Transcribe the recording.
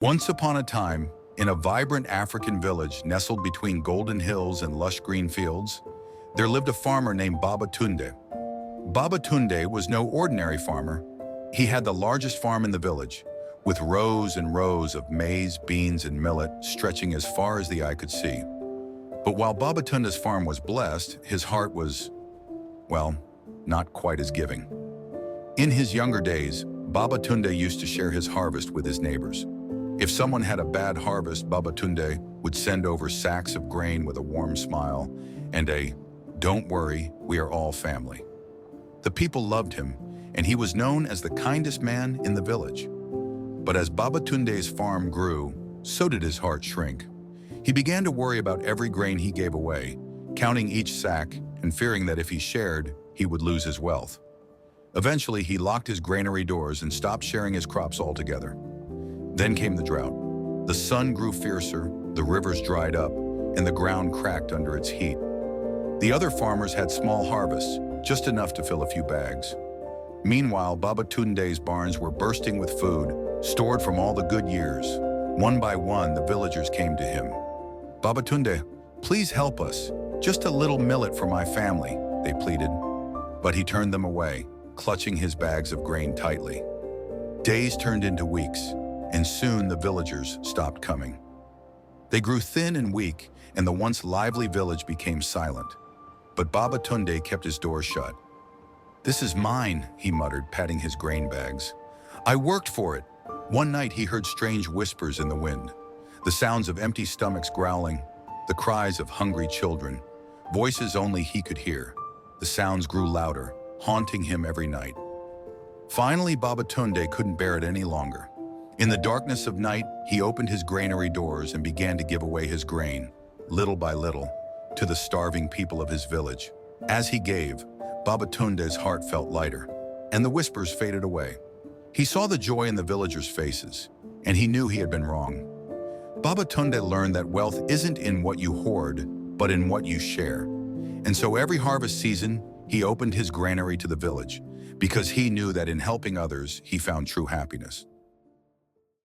Once upon a time, in a vibrant African village nestled between golden hills and lush green fields, there lived a farmer named Baba Tunde. Baba Tunde was no ordinary farmer. He had the largest farm in the village, with rows and rows of maize, beans, and millet stretching as far as the eye could see. But while Baba Tunde's farm was blessed, his heart was, well, not quite as giving. In his younger days, Baba Tunde used to share his harvest with his neighbors. If someone had a bad harvest, Baba Tunde would send over sacks of grain with a warm smile and a, "Don't worry, we are all family." The people loved him, and he was known as the kindest man in the village. But as Baba Tunde's farm grew, so did his heart shrink. He began to worry about every grain he gave away, counting each sack and fearing that if he shared, he would lose his wealth. Eventually, he locked his granary doors and stopped sharing his crops altogether. Then came the drought. The sun grew fiercer, the rivers dried up, and the ground cracked under its heat. The other farmers had small harvests, just enough to fill a few bags. Meanwhile, Baba Tunde's barns were bursting with food, stored from all the good years. One by one, the villagers came to him. "Baba Tunde, please help us. Just a little millet for my family," they pleaded. But he turned them away, clutching his bags of grain tightly. Days turned into weeks, and soon the villagers stopped coming. They grew thin and weak, and the once lively village became silent. But Baba Tunde kept his doors shut. "This is mine," he muttered, patting his grain bags. "I worked for it." One night he heard strange whispers in the wind, the sounds of empty stomachs growling, the cries of hungry children, voices only he could hear. The sounds grew louder, haunting him every night. Finally, Baba Tunde couldn't bear it any longer. In the darkness of night, he opened his granary doors and began to give away his grain, little by little, to the starving people of his village. As he gave, Baba Tunde's heart felt lighter, and the whispers faded away. He saw the joy in the villagers' faces, and he knew he had been wrong. Baba Tunde learned that wealth isn't in what you hoard, but in what you share. And so every harvest season, he opened his granary to the village, because he knew that in helping others, he found true happiness.